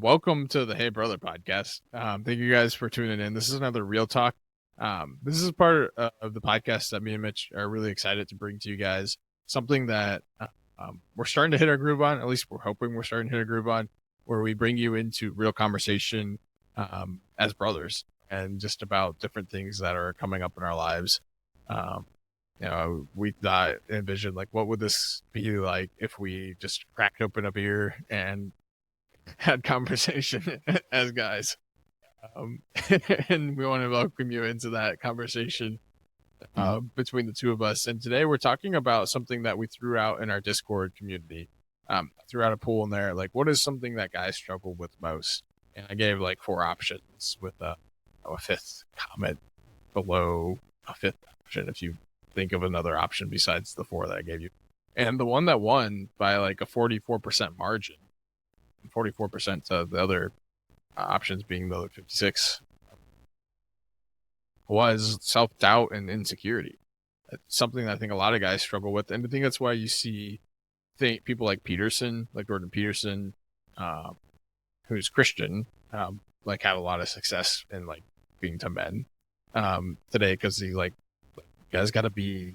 Welcome to the Hey Brother podcast. Thank you guys for tuning in. This is another Real Talk. This is part of the podcast that me and Mitch are really excited to bring to you guys. Something that we're starting to hit our groove on, at least we're hoping we're starting to hit a groove on, where we bring you into real conversation as brothers and just about different things that are coming up in our lives. We thought, envisioned, like, what would this be like if we just cracked open a beer and had conversation as guys. Um, and we want to welcome you into that conversation between the two of us. And today we're talking about something that we threw out in our Discord community. Threw out a poll in there, like, what is something that guys struggle with most? And I gave like 4 options with a fifth comment below a fifth option if you think of another option besides the 4 that I gave you. And the one that won by like a 44% margin, 44% to the other options being the other 56, was self-doubt and insecurity. It's something that I think a lot of guys struggle with, and I think that's why you see people like Peterson, like Jordan Peterson, who's Christian, like have a lot of success in like being to men today, because he like guys got to be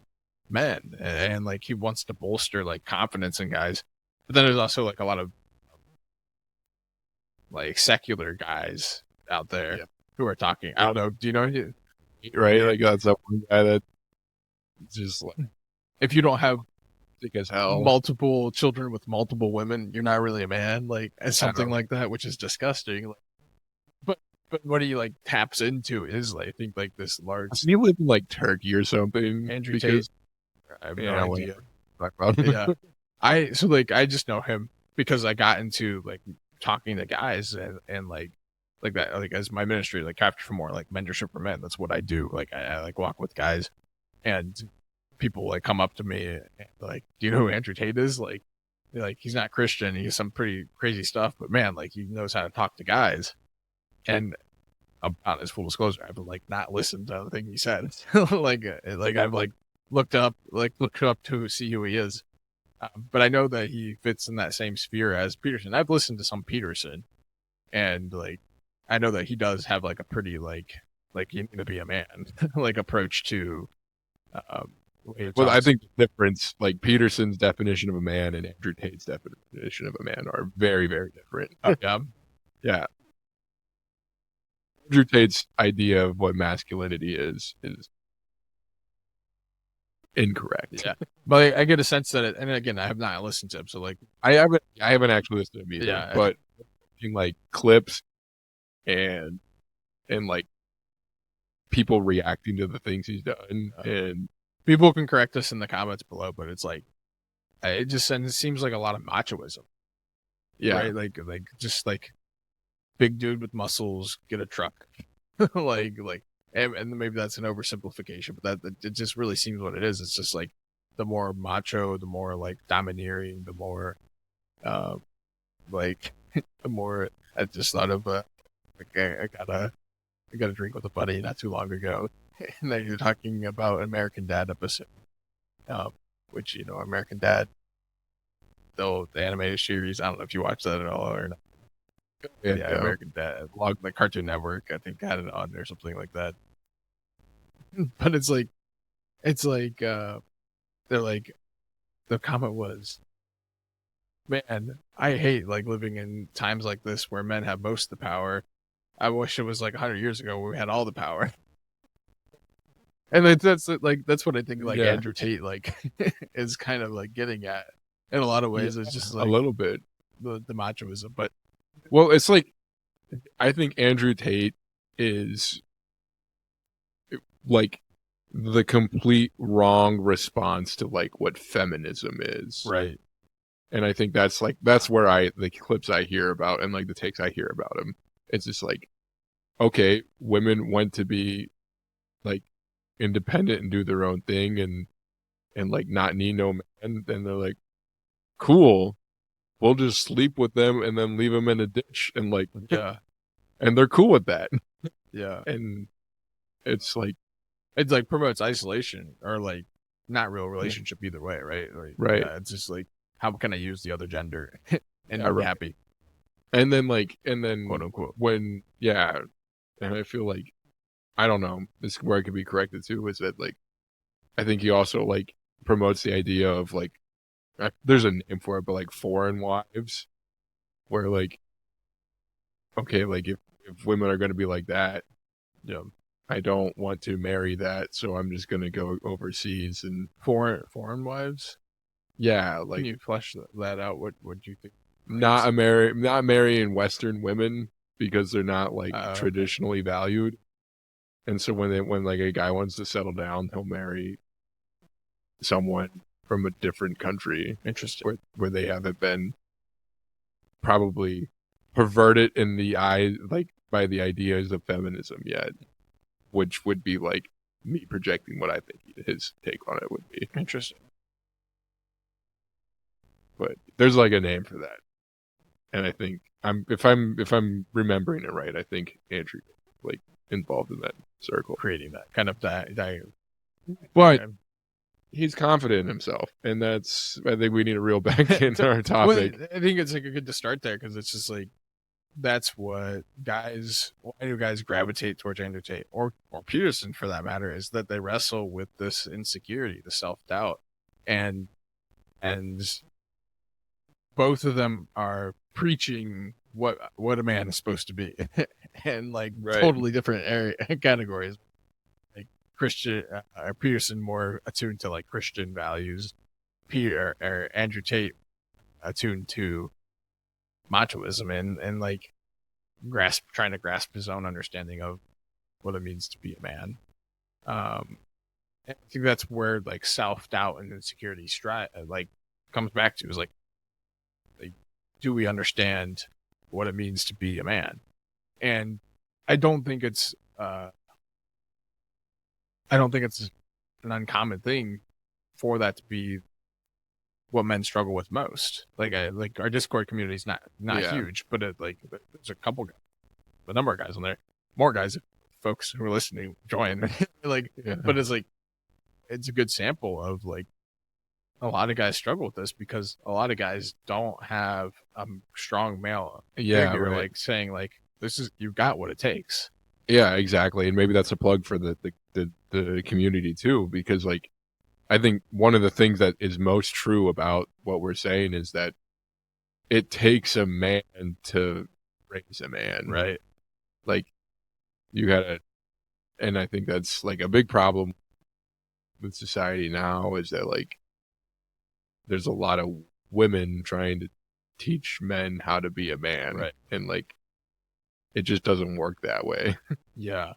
men, and like he wants to bolster like confidence in guys. But then there's also like a lot of like secular guys out there who are talking. I don't know. Do you know? Right? Like that's that one guy that just like, if you don't have thick as hell, multiple children with multiple women, you're not really a man. Like something like that, which is disgusting. Like, but what he like taps into is like, I think like this large. He lived in like Turkey or something. Andrew Tate. I have no idea. Yeah. I just know him because I got into like talking to guys and like that, like as my ministry, like Capture for More, like mentorship for men. That's what I do. Like I like walk with guys, and people like come up to me and like, do you know who Andrew Tate is? Like he's not Christian. He's some pretty crazy stuff, but man, like he knows how to talk to guys. And I'm honest, full disclosure, I've like not listened to anything he said. like I've like looked up to see who he is. But I know that he fits in that same sphere as Peterson. I've listened to some Peterson, and like I know that he does have like a pretty like you need to be a man like approach to. Well, I think the difference, like Peterson's definition of a man and Andrew Tate's definition of a man, are very, very different. Yeah. Andrew Tate's idea of what masculinity is incorrect. Yeah, but I get a sense that and again, I have not listened to him, so like I haven't actually listened to him either. Yeah, but like clips and like people reacting to the things he's done, and people can correct us in the comments below, but it's like it seems like a lot of machoism. Yeah, right? like just like big dude with muscles, get a truck, like. And maybe that's an oversimplification, but that it just really seems what it is. It's just like the more macho, the more like domineering, the more like the more. I just thought of like I got a drink with a buddy not too long ago, and then you're talking about an American Dad episode, which American Dad, though the animated series. I don't know if you watch that at all or not. Yeah, American Dad, like Cartoon Network, I think had it on or something like that. But it's like they're like, the comment was, man, I hate like living in times like this where men have most of the power. I wish it was like 100 years ago where we had all the power. And that's what I think like Andrew Tate like is kind of like getting at in a lot of ways. It's just like a little bit the machoism, but well, it's like I think Andrew Tate is like the complete wrong response to like what feminism is, right? And I think that's where the clips I hear about and like the takes I hear about him, it's just like, okay, women want to be like independent and do their own thing and like not need no man, and they're like, cool, we'll just sleep with them and then leave them in a ditch, and like and they're cool with that. And it's like promotes isolation or like not real relationship either way, right? Like, right. It's just like, how can I use the other gender and be happy? And then quote unquote. when, yeah, and I feel like, I don't know, this is where I could be corrected too, is that like, I think he also like promotes the idea of like, there's a name for it, but like foreign wives, where like, okay, like if women are going to be like that, You know, I don't want to marry that, so I'm just going to go overseas and foreign wives. yeah, Can like you flesh that out? What do you think? not marrying Western women because they're not like Okay. traditionally valued. And so when like a guy wants to settle down, he'll marry someone from a different country Interesting. where they haven't been probably perverted in the eye like by the ideas of feminism yet, which would be like me projecting what I think his take on it would be. Interesting. But there's like a name for that. And I think if I'm remembering it right, I think Andrew like involved in that circle. Creating that kind of that But he's confident in himself, and that's I think we need to reel back into our topic. Well, I think it's like a good to start there because it's just like that's what guys. Why do guys gravitate towards Andrew Tate or Peterson for that matter? Is that they wrestle with this insecurity, the self doubt, and and both of them are preaching what a man is supposed to be, and like Right. totally different area categories. Like Christian Peterson more attuned to like Christian values. Peter or Andrew Tate attuned to machoism and like trying to grasp his own understanding of what it means to be a man. I think that's where like self doubt and insecurity like comes back to is like do we understand what it means to be a man? And I don't think it's an uncommon thing for that to be what men struggle with most. Like our Discord community is not Yeah. huge, but there's a number of guys on there, more guys, if folks who are listening join. Like, Yeah. but it's like it's a good sample of like a lot of guys struggle with this because a lot of guys don't have a strong male figure right. like saying like this is you've got what it takes. Yeah, exactly. And maybe that's a plug for the community too, because like I think one of the things that is most true about what we're saying is that it takes a man to raise a man. Right. Like you gotta, and I think that's like a big problem with society now is that like there's a lot of women trying to teach men how to be a man. Right. And like it just doesn't work that way. Yeah.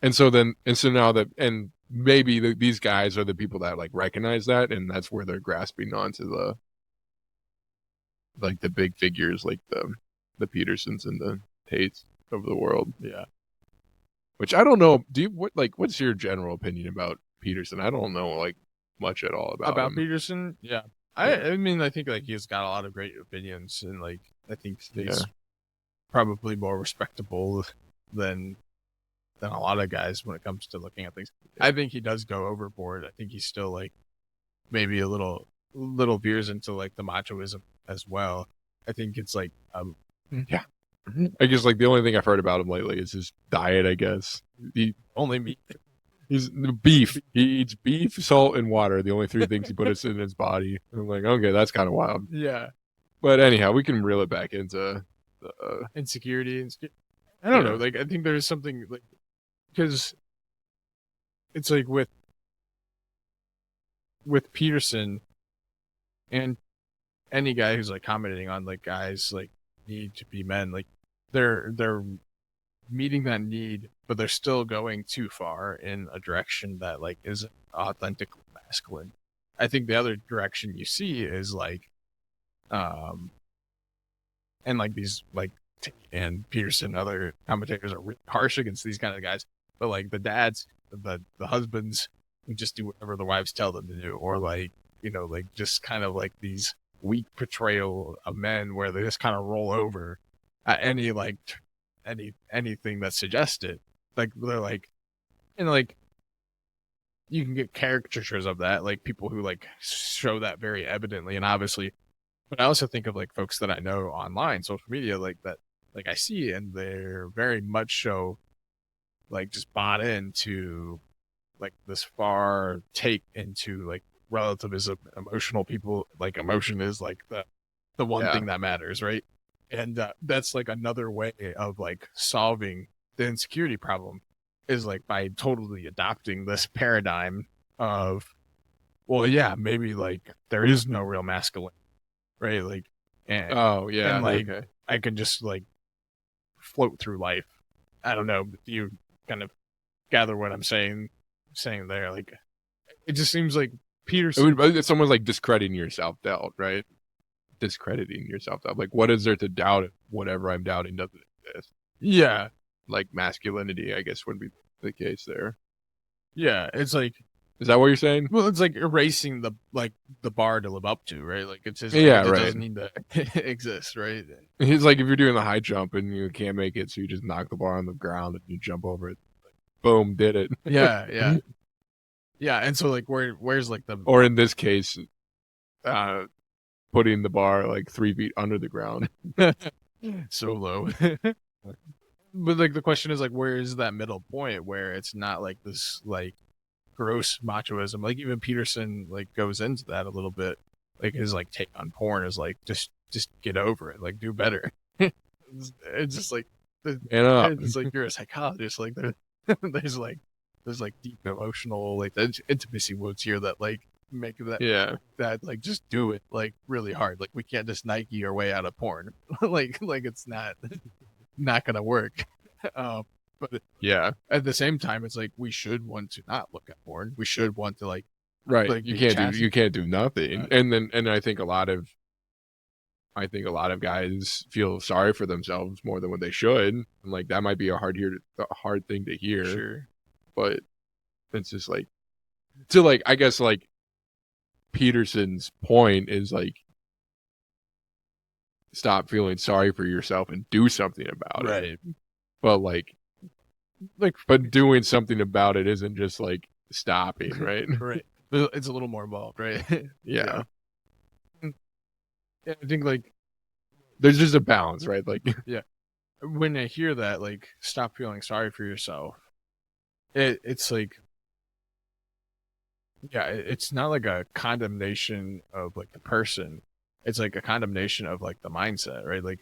And so now that, and maybe these guys are the people that like recognize that, and that's where they're grasping onto the big figures like the Petersons and the Tates of the world. Yeah. Which I don't know. What's your general opinion about Peterson? I don't know like much at all about him. Peterson. Yeah. Yeah. I mean, I think like he's got a lot of great opinions, and like I think he's Yeah. probably more respectable than a lot of guys when it comes to looking at things. I think he does go overboard. I think he's still like maybe a little veers into like the machoism as well. I think it's like Yeah. I guess like the only thing I've heard about him lately is his diet, I guess. He only meat. He's beef. He eats beef, salt, and water. The only three things he puts in his body. And I'm like, okay, that's kind of wild. Yeah. But anyhow, we can reel it back into the Insecurity and I don't know. Like I think there's something like because it's like with Peterson and any guy who's like commenting on like guys like need to be men, like they're meeting that need, but they're still going too far in a direction that like isn't authentically masculine. I think the other direction you see is like and like these like and Peterson and other commentators are really harsh against these kind of guys, but like the dads, the husbands who just do whatever the wives tell them to do, or like like just kind of like these weak portrayal of men where they just kind of roll over at any like anything that's suggested. Like they're like, and like you can get caricatures of that, like people who like show that very evidently, and obviously But I also think of like folks that I know online, social media, like that, like I see, and they're very much so like just bought into like this far take into like relativism, emotional people, like emotion is like the one Yeah. thing that matters, right? And that's like another way of like solving the insecurity problem is like by totally adopting this paradigm of, well, yeah, maybe like there is no real masculine, right? Like, and Oh yeah. and like Okay. I can just like float through life. I don't know. Do you kind of gather what I'm saying there? Like, it just seems like It Peterson. would, it's almost like discrediting your self doubt, right? Discrediting your self doubt. Like, what is there to doubt if whatever I'm doubting doesn't exist? Yeah, Like masculinity, I guess would be the case there. yeah. It's like, Is that what you're saying? well, it's like erasing the like the bar to live up to, right? Like it's just like Yeah, it right. doesn't need to exist, right? It's like if you're doing the high jump and you can't make it, so you just knock the bar on the ground and you jump over it. Boom, did it. Yeah, yeah, yeah. And so like, where's like the Or in this case, uh, putting the bar like 3 feet under the ground. so low? But like the question is like, where is that middle point where it's not like this like gross machoism? Like even Peterson like goes into that a little bit. Like his like take on porn is like just get over it, like do better. It's just like And up. it's like you're a psychologist. Like there's like there's like deep emotional like intimacy wounds here that like make Yeah. that like just do it like really hard. Like we can't just Nike our way out of porn. Like it's not gonna work. Um, but Yeah. at the same time, it's like we should want to not look at porn. We should want to Right. like You be can't do chastity. you can't do nothing. And I think a lot of guys feel sorry for themselves more than what they should. And like that might be a hard thing to hear, Sure. but it's just like to like I guess like Peterson's point is like stop feeling sorry for yourself and do something about it. Right. But Like but doing something about it isn't just like stopping, right? right. It's a little more involved, right? Yeah. Yeah, I think like There's just a balance, right? Like yeah. When I hear that, like stop feeling sorry for yourself. It's like yeah, it's not like a condemnation of like the person. It's like a condemnation of like the mindset, right? Like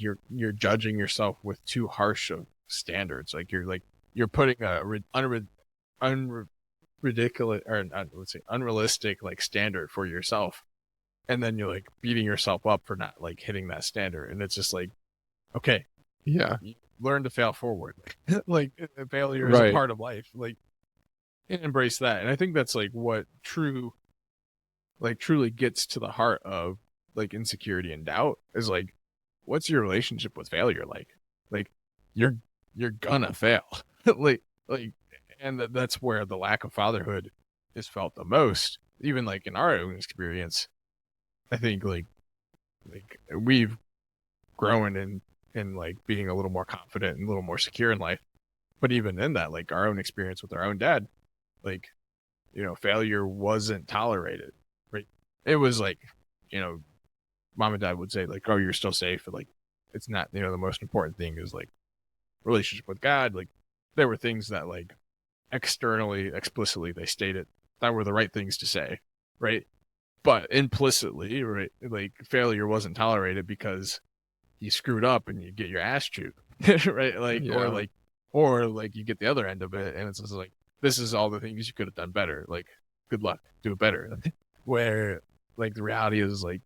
you're judging yourself with too harsh of standards. Like you're putting a ridiculous or not, let's say unrealistic like standard for yourself, and then you're like beating yourself up for not like hitting that standard. And it's just like, okay, yeah. you learn to fail forward. Like failure is a Right. part of life. Like and embrace that. And I think that's like what truly gets to the heart of like insecurity and doubt is like, what's your relationship with failure like? Like you're you're gonna fail. like and that's where the lack of fatherhood is felt the most. Even like in our own experience, I think like we've grown in like being a little more confident and a little more secure in life. But even in that, like our own experience with our own dad, like failure wasn't tolerated, right? It was like, mom and dad would say like, "Oh, you're still safe," but like, it's not. The most important thing is like relationship with God. Like, there were things that like externally, explicitly, they stated that were the right things to say, right? But implicitly, right, like failure wasn't tolerated because you screwed up and you get your ass chewed, right? Like, Yeah. or like you get the other end of it, and it's just like this is all the things you could have done better. Like, good luck, do it better. Where like the reality is like,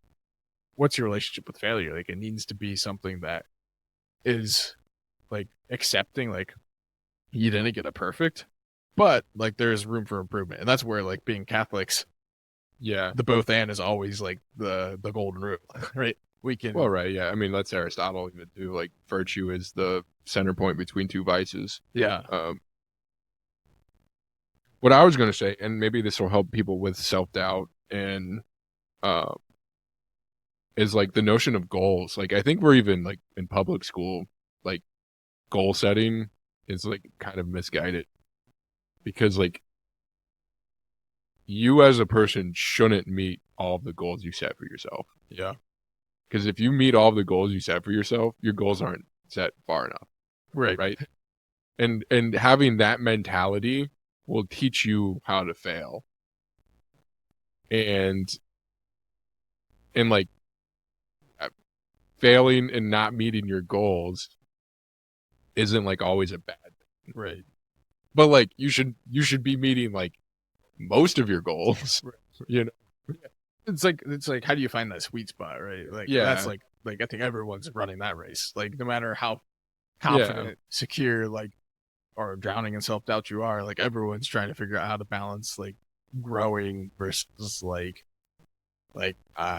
what's your relationship with failure? Like, it needs to be something that is like accepting, like you didn't get it perfect, but like there's room for improvement, and that's where like being Catholics, Yeah. the both and is always like the golden rule, right? We Well, can, right. Yeah. I mean, that's Aristotle even too. Like virtue is the center point between two vices. yeah, Um, what I was going to say, and maybe this will help people with self doubt and uh, is like the notion of goals. Like I think we're even like in public school, like goal setting is like kind of misguided because like you as a person shouldn't meet all of the goals you set for yourself. yeah, Because if you meet all the goals you set for yourself, your goals aren't set far enough, Right. right? And having that mentality will teach you how to fail. And like failing and not meeting your goals isn't like always a bad thing. Right. But like you should be meeting like most of your goals. Right. You know? It's like how do you find that sweet spot, right? Like Yeah. that's like I think everyone's running that race. Like no matter how Yeah. confident, secure, like or drowning in self doubt you are, like everyone's trying to figure out how to balance like growing versus like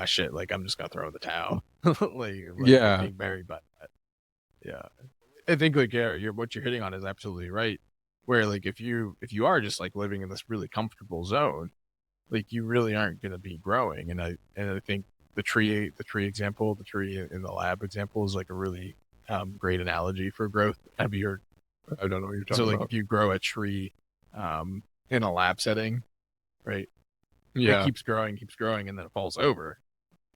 shit, like I'm just gonna throw in the towel. Yeah. being buried by that. Yeah. I think like what you're hitting on is absolutely right. Where like if you are just like living in this really comfortable zone, like you really aren't gonna be growing. And I think the tree example, the tree in the lab example is like a really great analogy for growth. Have you heard? I don't know what you're talking So like about. if you grow a tree in a lab setting, right? Yeah. It keeps growing, and then it falls over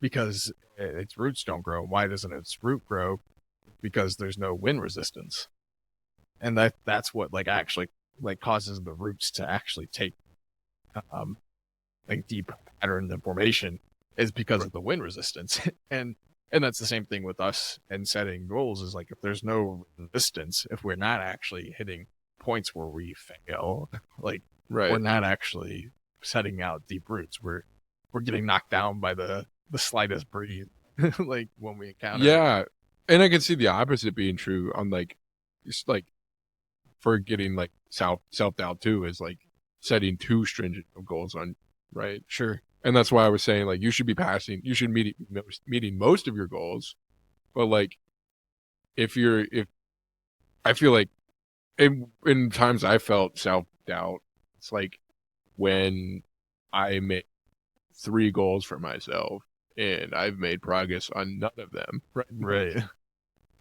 because its roots don't grow. Why doesn't its root grow? Because there's no wind resistance, and that's what like actually like causes the roots to actually take like deep pattern of formation is because of the wind resistance. and that's the same thing with us and setting goals is like if there's no resistance, if we're not actually hitting points where we fail, like we're not actually setting out deep roots. We're getting knocked down by the slightest breeze. Like when we encounter And I can see the opposite being true on like just like for getting like self doubt too, is like setting too stringent of goals on, right? Sure. And that's why I was saying like you should be meeting most of your goals, but like if I feel like in times I felt self doubt, it's like when I made 3 goals for myself and I've made progress on none of them. Right.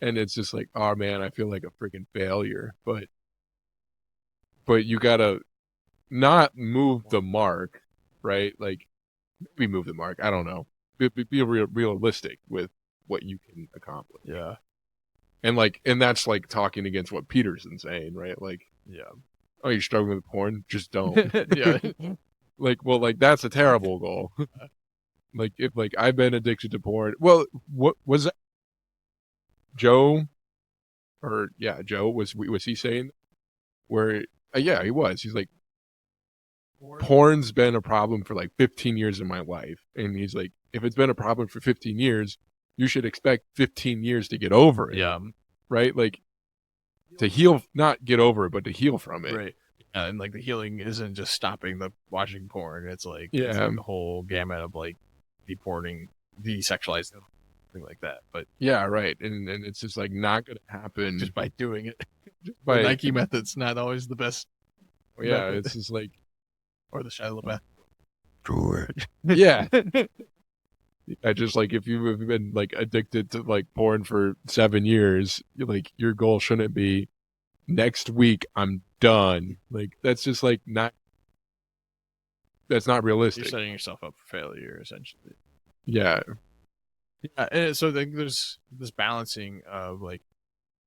And it's just like, oh man, I feel like a freaking failure. But you gotta not move the mark, right? Like maybe move the mark. I don't know. Be realistic with what you can accomplish. Yeah. And that's like talking against what Peterson's saying, right? Like, Yeah. oh, you're struggling with porn? Just don't. Yeah. Like, well, like that's a terrible goal. Like if like I've been addicted to porn. Well, what was that? Joe was he saying where yeah, he was. He's like porn's been a problem for like 15 years in my life. And he's like, if it's been a problem for 15 years, you should expect 15 years to get over it. Yeah. Right? Like to heal, not get over it, but to heal from it. Right. And like the healing isn't just stopping the watching porn. It's like Yeah. the whole gamut of like deporting, desexualizing, thing like that. But yeah, right. And it's just like not gonna happen just by doing it. by the Nike method's not always the best. Yeah, method. it's just like or the Shia LaBeouf. Sure. Yeah. I just like if you've been like addicted to like porn for 7 years, like your goal shouldn't be next week I'm done. Like that's just like that's not realistic. You're setting yourself up for failure essentially. Yeah. Yeah, and so there's this balancing of like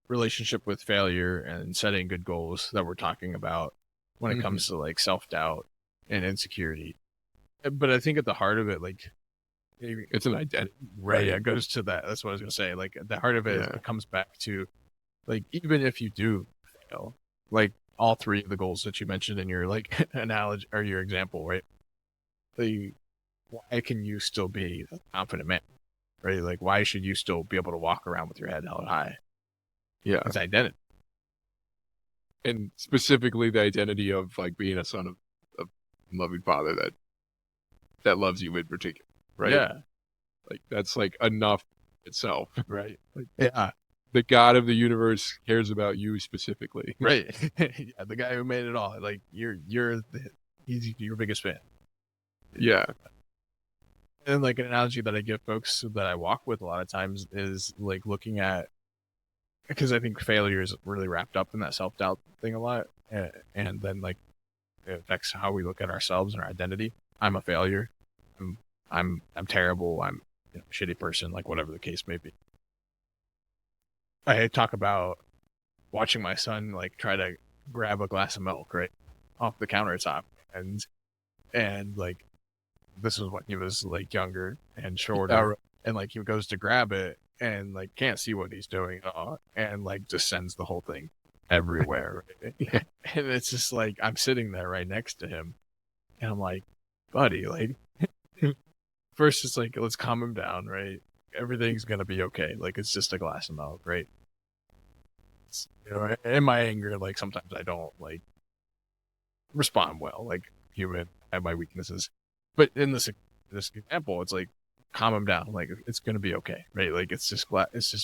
relationship with failure and setting good goals that we're talking about when it comes to like self-doubt and insecurity. But I think at the heart of it, like it's an identity, right? Yeah, it goes to that. That's what I was gonna say. Like at the heart of it, it comes back to like even if you do fail, like all 3 of the goals that you mentioned in your like analogy or your example, right? Why can you still be a confident man, right? Like why should you still be able to walk around with your head held high? Yeah, it's identity, and specifically the identity of like being a son of a loving father that loves you in particular. Right. Yeah. Like that's like enough itself. Right. Like, yeah. The God of the universe cares about you specifically. Right. Yeah, the guy who made it all. Like he's your biggest fan. Yeah. And like an analogy that I give folks that I walk with a lot of times is like looking at, because I think failure is really wrapped up in that self-doubt thing a lot. And then like it affects how we look at ourselves and our identity. I'm a failure. I'm terrible. I'm shitty person, like whatever the case may be. I talk about watching my son like try to grab a glass of milk right off the countertop, and like this was when he was like younger and shorter, and like he goes to grab it and like can't see what he's doing at all, and like just sends the whole thing everywhere. Right? And it's just like I'm sitting there right next to him, and I'm like, buddy, like first it's like let's calm him down, right? Everything's gonna be okay. Like it's just a glass of milk, right? In my anger, like sometimes I don't like respond well. Like human, I have my weaknesses, but in this example, it's like calm him down. Like it's gonna be okay, right? Like it's just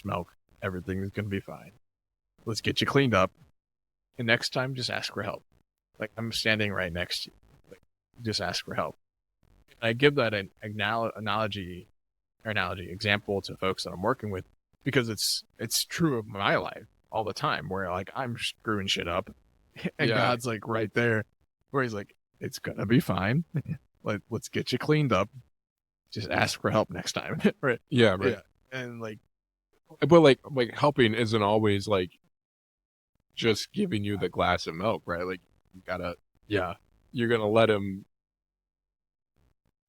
milk. Everything is gonna be fine. Let's get you cleaned up, and next time just ask for help. Like I'm standing right next to you. Like just ask for help. And I give that an analogy example to folks that I'm working with because it's true of my life all the time where like I'm screwing shit up and God's like right there where he's like, it's gonna be fine. Like let's get you cleaned up. Just ask for help next time. Right. Yeah, right. Yeah. And like but like helping isn't always like just giving you the glass of milk, right? Like you gotta you're gonna let him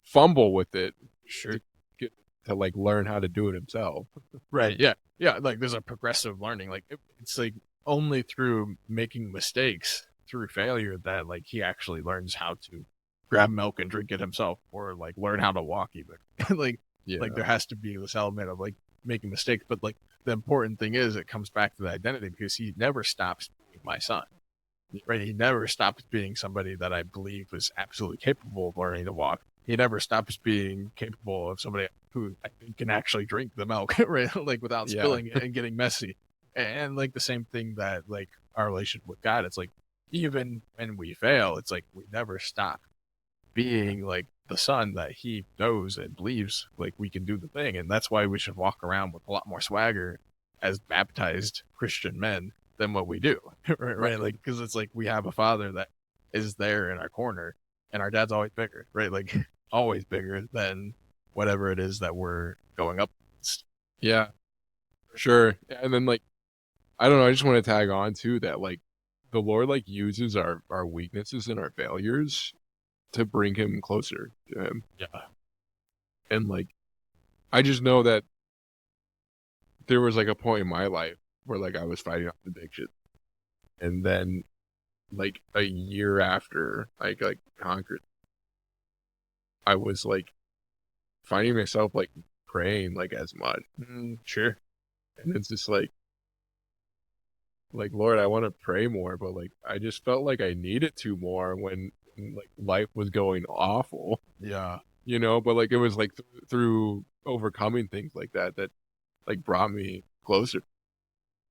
fumble with it. Sure. To like learn how to do it himself. Right. Yeah. Yeah. Like there's a progressive learning. Like it's like only through making mistakes, through failure, that like he actually learns how to grab milk and drink it himself, or like learn how to walk even. Like there has to be this element of like making mistakes. But like the important thing is it comes back to the identity because he never stops being my son. Right. He never stops being somebody that I believe is absolutely capable of learning to walk. He never stops being capable of somebody who I think can actually drink the milk, right? Like without spilling it and getting messy. And like the same thing that like our relationship with God, it's like even when we fail, it's like we never stop being like the son that he knows and believes like we can do the thing. And that's why we should walk around with a lot more swagger as baptized Christian men than what we do. Right? Like, because it's like we have a father that is there in our corner and our dad's always bigger, right? Like always bigger than whatever it is that we're going up against. Yeah, sure. And then like, I don't know, I just want to tag on too that like the Lord like uses our weaknesses and our failures to bring him closer to him. Yeah. And like, I just know that there was like a point in my life where like I was fighting off addiction. And then like a year after I like conquered, I was like finding myself like praying like as much. Sure. And it's just like Lord, I want to pray more, but like I just felt like I needed to more when like life was going awful. Yeah. You know, but like it was like through overcoming things like that like brought me closer.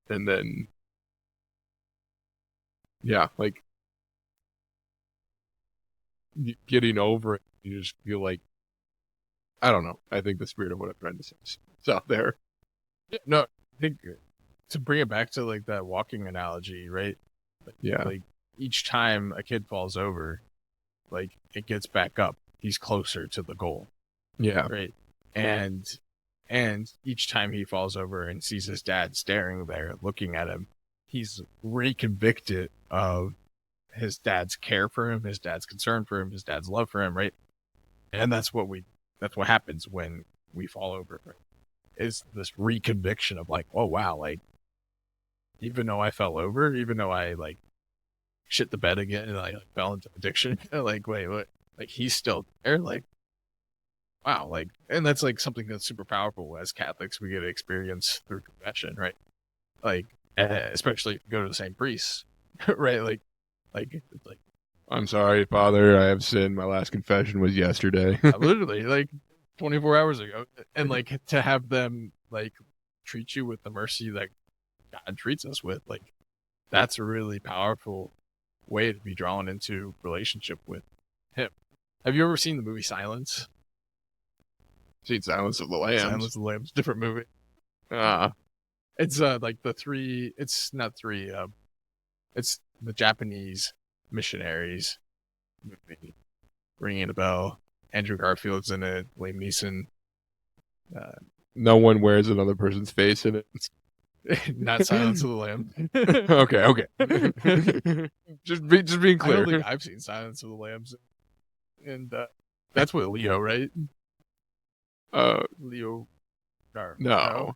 And then yeah, like getting over it, you just feel like I don't know. I think the spirit of what I'm trying to say is out there. Yeah, no, I think to bring it back to like that walking analogy, right? Like each time a kid falls over, like it gets back up, he's closer to the goal. Yeah. Right. And each time he falls over and sees his dad staring there, looking at him, he's reconvicted of his dad's care for him, his dad's concern for him, his dad's love for him, right? And that's what happens when we fall over, right? Is this reconviction of like, oh wow, like even though I fell over, even though I like shit the bed again and I like, fell into addiction, like wait, what? Like he's still there, like wow, like, and that's like something that's super powerful as Catholics we get to experience through confession, right? Like, especially if you go to the same priest, right? Like, I'm sorry, Father, I have sinned. My last confession was yesterday. literally, like 24 hours ago, and like to have them like treat you with the mercy that God treats us with, like that's a really powerful way to be drawn into relationship with Him. Have you ever seen the movie Silence? Seen Silence of the Lambs. Silence of the Lambs, different movie. It's like the three. It's not three. It's the Japanese missionaries movie. Ringing a bell. Andrew Garfield's in it. Liam Neeson. No one wears another person's face in it. Not Silence of the Lambs. Okay. just being I don't clear. think I've seen Silence of the Lambs, and that's with Leo, right? Leo. No,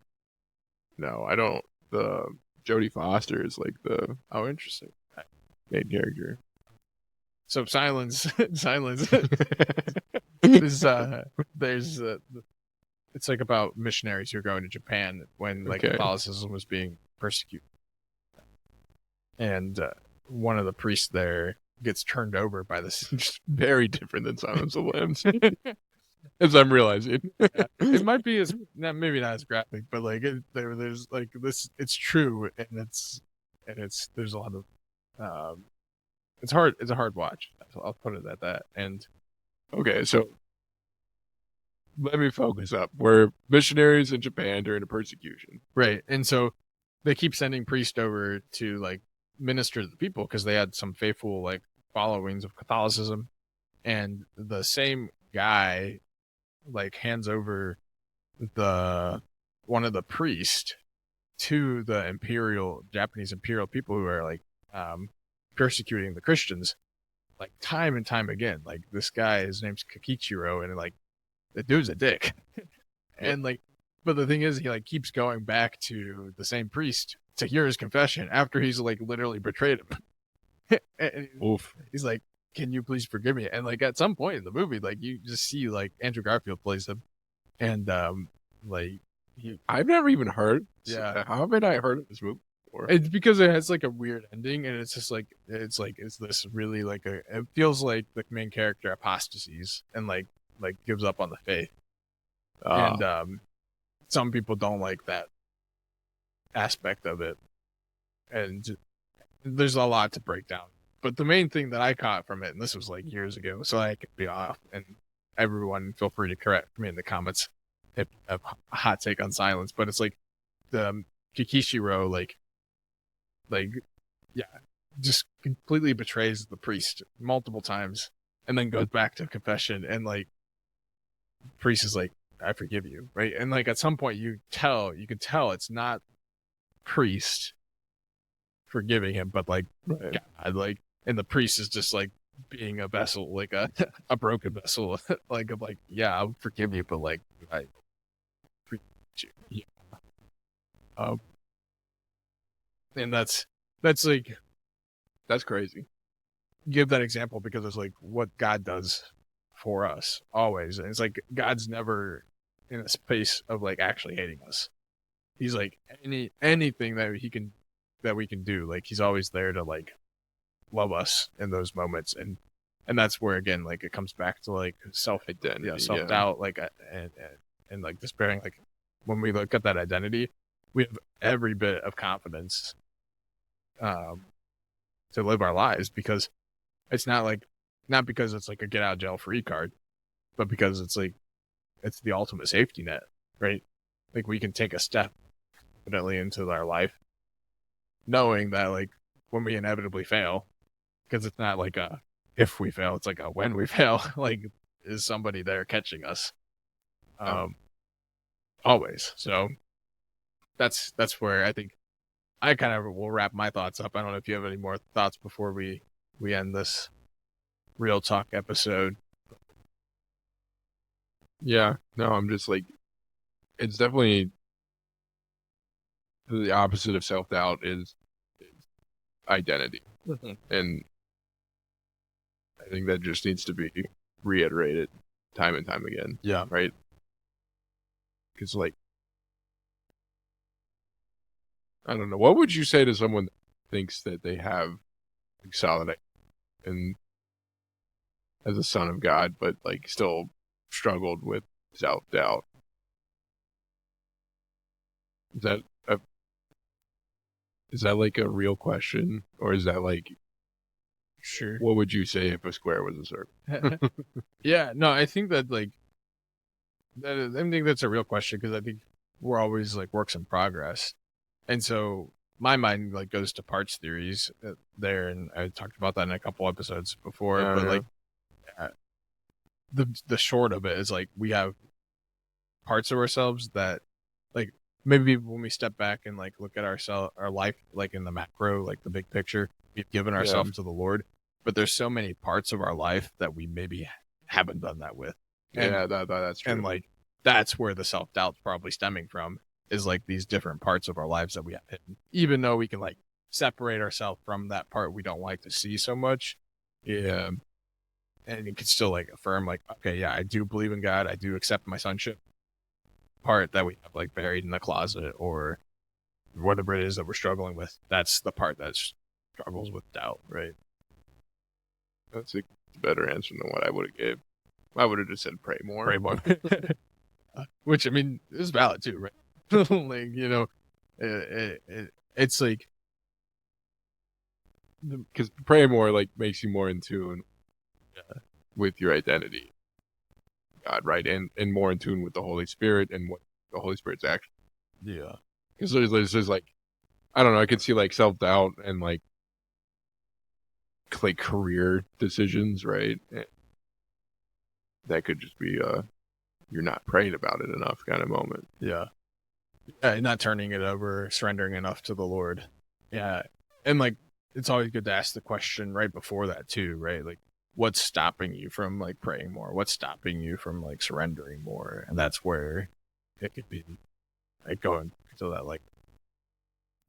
I don't. The Jodie Foster is like the Oh, interesting. main character. So silence. There's it's like about missionaries who are going to Japan when like Okay. Catholicism was being persecuted, and one of the priests there gets turned over by this. Just very different than Silence of the Lambs, as I'm realizing. It might be maybe not as graphic, but like there's like this. It's true, and it's there's a lot of it's hard. It's a hard watch. I'll put it at that. And Okay, so let me focus up. We're missionaries in Japan during the persecution. right, and so they keep sending priests over to like minister to the people because they had some faithful like followings of Catholicism, and the same guy like hands over the one of the priests to the Japanese imperial people who are like persecuting the Christians like time and time again. Like this guy, his name's Kakichiro, and like the dude's a dick. And like, but the thing is, he like keeps going back to the same priest to hear his confession after he's like literally betrayed him. And Oof. he's like, "Can you please forgive me?" And like at some point in the movie, like you just see like Andrew Garfield plays him, and like I've never even heard. Yeah. How haven't I heard of this movie before? it's because it has like a weird ending, and it's just like it's this really like it feels like the main character apostasies and like gives up on the faith. And some people don't like that aspect of it, and there's a lot to break down. But the main thing that I caught from it, and this was like years ago, so I could be off, and everyone feel free to correct me in the comments if I have a hot take on silence, but it's like the Kikishiro yeah, just completely betrays the priest multiple times and then goes back to confession, and like priest is like, "I forgive you," right? And like at some point you can tell it's not priest forgiving him, but like Right. God, like, and the priest is just like being a vessel, like a broken vessel, like of like, yeah, I'll forgive you, but like I forgive you. Yeah. And that's like, That's crazy. give that example because it's like what God does for us always, and it's like God's never in a space of like actually hating us. He's like anything that we can do, like he's always there to like love us in those moments, and that's where again like it comes back to like Identity, self doubt, like and like despairing. Like when we look at that identity, we have every bit of confidence to live our lives, because it's not because it's like a get out of jail free card, but because it's like it's the ultimate safety net, right? Like we can take a step confidently into our life, knowing that like when we inevitably fail, because it's not like a if we fail, it's like a when we fail, like is somebody there catching us, always. So that's where I think I kind of will wrap my thoughts up. I don't know if you have any more thoughts before we end this real talk episode. Yeah. No, I'm just like, it's definitely the opposite of self doubt is identity, and I think that just needs to be reiterated time and time again. Yeah. Right. Because like, I don't know, what would you say to someone that thinks that they have like solid and as a son of God, but like still struggled with self doubt? Is that like a real question, or is that like, Sure. what would you say if a square was a circle? Yeah, no, I think that like I think that's a real question, because I think we're always like works in progress, and so my mind like goes to parts theories there, and I talked about that in a couple episodes before. But like the short of it is like we have parts of ourselves that, like, maybe when we step back and like look at our life, like in the macro, like the big picture, we've given Yeah. ourselves to the Lord, but there's so many parts of our life that we maybe haven't done that with. And Yeah, that's true. and like that's where the self-doubt's probably stemming from, is like these different parts of our lives that we have hidden, even though we can like separate ourselves from that part we don't like to see so much. Yeah. And you can still like affirm like, okay, yeah, I do believe in God, I do accept my sonship. Part that we have like buried in the closet or whatever it is that we're struggling with, that's the part that struggles with doubt, right? That's a better answer than what I would have gave. I would have just said pray more. Pray more. Which, I mean, is valid too, right? Like, you know, it's like, because pray more like makes you more in tune with your identity, God, right, and more in tune with the Holy Spirit and what the Holy Spirit's actually. yeah, Because there's like, I don't know, I could see like self-doubt and like career decisions, right? That could just be you're not praying about it enough kind of moment. yeah, not turning it over, surrendering enough to the Lord. Yeah, and like it's always good to ask the question right before that too, right? Like, what's stopping you from like praying more? What's stopping you from like surrendering more? And that's where it could be like going to that, like,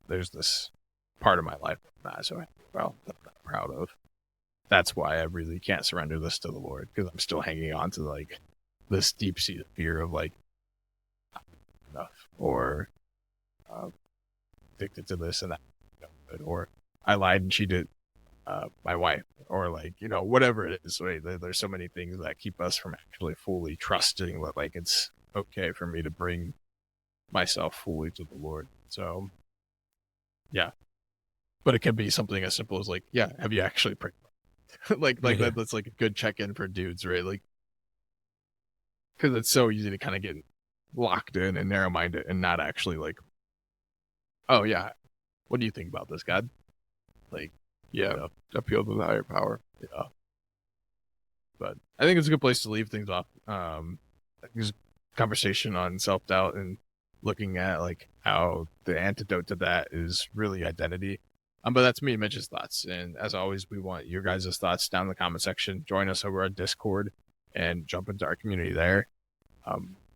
there's this part of my life I'm not so happy about, that I'm not proud of. That's why I really can't surrender this to the Lord, because I'm still hanging on to like this deep seated fear of like not enough, or addicted to this and that, or I lied and cheated my wife, or like, you know, whatever it is. Right? There's so many things that keep us from actually fully trusting that like it's okay for me to bring myself fully to the Lord. So yeah, but it can be something as simple as like, yeah, have you actually prayed? like Yeah. that's like a good check-in for dudes, right? Like, because it's so easy to kind of get locked in and narrow-minded and not actually like, oh yeah, what do you think about this, God? Like, Yeah, you know, appeal to the higher power. yeah. But I think it's a good place to leave things off. There's conversation on self-doubt and looking at like how the antidote to that is really identity. But that's me and Mitch's thoughts. And as always, we want your guys' thoughts down in the comment section. Join us over on Discord and jump into our community there.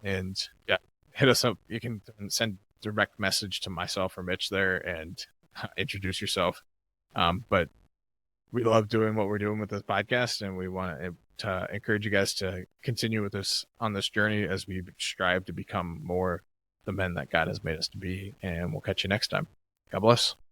And yeah, hit us up. You can send direct message to myself or Mitch there and introduce yourself. But we love doing what we're doing with this podcast, and we want to encourage you guys to continue with us on this journey as we strive to become more the men that God has made us to be. And we'll catch you next time. God bless.